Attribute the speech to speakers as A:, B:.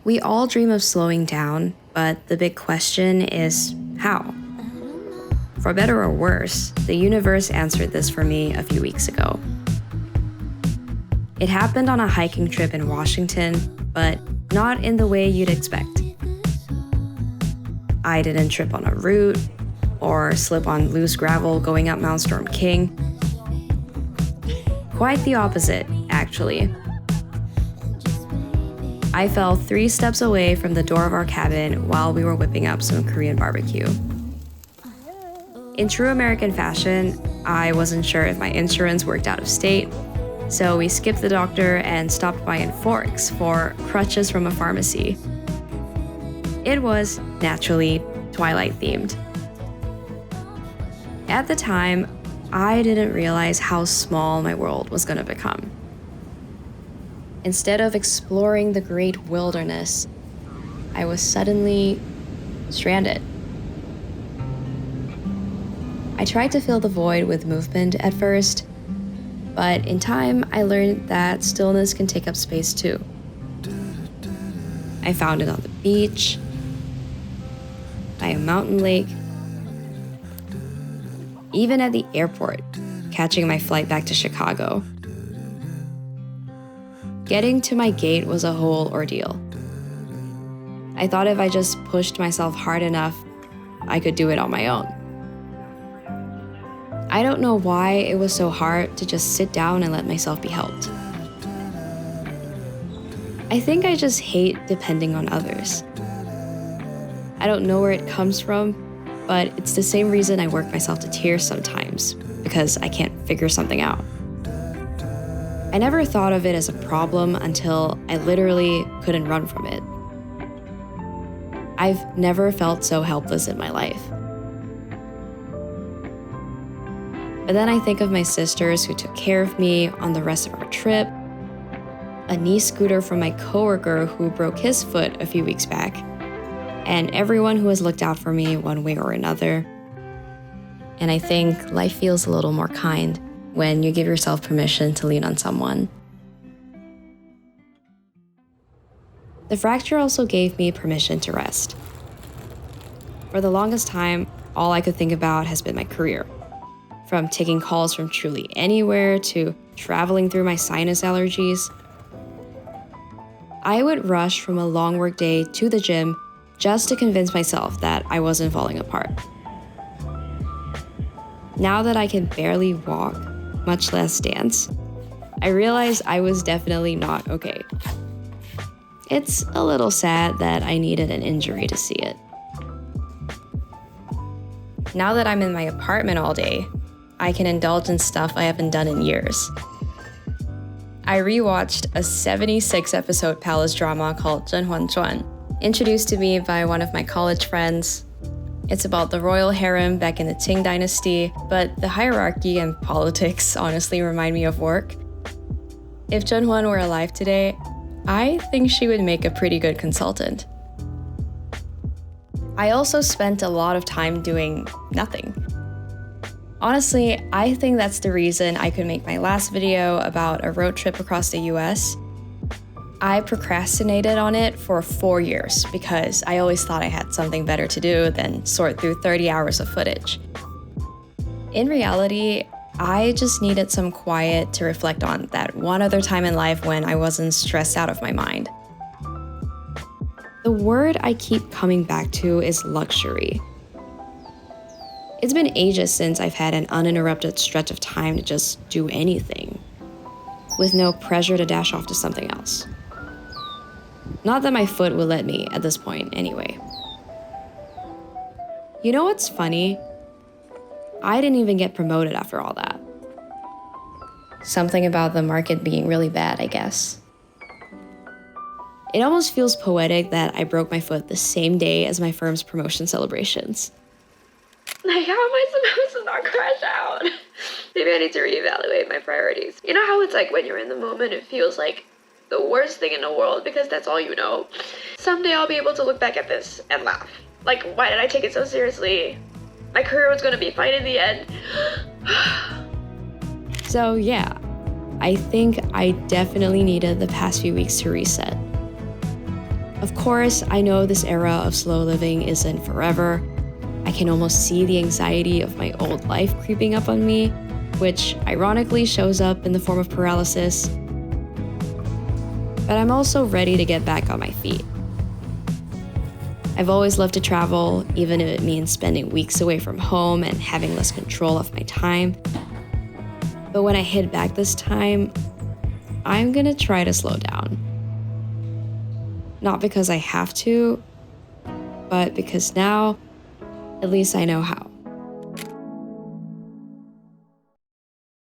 A: We all dream of slowing down, but the big question is how? For better or worse, the universe answered this for me a few weeks ago. It happened on a hiking trip in Washington, but not in the way you'd expect. I didn't trip on a route or slip on loose gravel going up Mount Storm King. Quite the opposite, actually. I fell 3 steps away from the door of our cabin while we were whipping up some Korean barbecue. In true American fashion, I wasn't sure if my insurance worked out of state, so we skipped the doctor and stopped by in Forks for crutches from a pharmacy. It was, naturally, Twilight themed. At the time, I didn't realize how small my world was going to become. Instead of exploring the great wilderness, I was suddenly stranded. I tried to fill the void with movement at first, but in time, I learned that stillness can take up space too. I found it on the beach, by a mountain lake, even at the airport, catching my flight back to Chicago. Getting to my gate was a whole ordeal. I thought if I just pushed myself hard enough, I could do it on my own. I don't know why it was so hard to just sit down and let myself be helped. I think I just hate depending on others. I don't know where it comes from, but it's the same reason I work myself to tears sometimes, because I can't figure something out. I never thought of it as a problem until I literally couldn't run from it. I've never felt so helpless in my life. But then I think of my sisters who took care of me on the rest of our trip, a knee scooter from my coworker who broke his foot a few weeks back, and everyone who has looked out for me one way or another. And I think life feels a little more kind when you give yourself permission to lean on someone. The fracture also gave me permission to rest. For the longest time, all I could think about has been my career. From taking calls from truly anywhere to traveling through my sinus allergies. I would rush from a long work day to the gym just to convince myself that I wasn't falling apart. Now that I can barely walk, much less dance, I realize I was definitely not okay. It's a little sad that I needed an injury to see it. Now that I'm in my apartment all day, I can indulge in stuff I haven't done in years. I rewatched a 76-episode palace drama called Zhenhuan Zhuan, introduced to me by one of my college friends. It's about the royal harem back in the Qing dynasty, but the hierarchy and politics honestly remind me of work. If Zhenhuan were alive today, I think she would make a pretty good consultant. I also spent a lot of time doing nothing. Honestly, I think that's the reason I could make my last video about a road trip across the US. I procrastinated on it for 4 years because I always thought I had something better to do than sort through 30 hours of footage. In reality, I just needed some quiet to reflect on that one other time in life when I wasn't stressed out of my mind. The word I keep coming back to is luxury. It's been ages since I've had an uninterrupted stretch of time to just do anything, with no pressure to dash off to something else. Not that my foot will let me at this point, anyway. You know what's funny? I didn't even get promoted after all that. Something about the market being really bad, I guess. It almost feels poetic that I broke my foot the same day as my firm's promotion celebrations.
B: Like, how am I supposed to not crash out? Maybe I need to reevaluate my priorities. You know how it's like when you're in the moment, it feels like the worst thing in the world because that's all you know. Someday I'll be able to look back at this and laugh. Like, why did I take it so seriously? My career was gonna be fine in the end.
A: So yeah, I think I definitely needed the past few weeks to reset. Of course, I know this era of slow living isn't forever. I can almost see the anxiety of my old life creeping up on me, which ironically shows up in the form of paralysis. But I'm also ready to get back on my feet. I've always loved to travel, even if it means spending weeks away from home and having less control of my time. But when I head back this time, I'm gonna try to slow down. Not because I have to, but because now, at least I know how.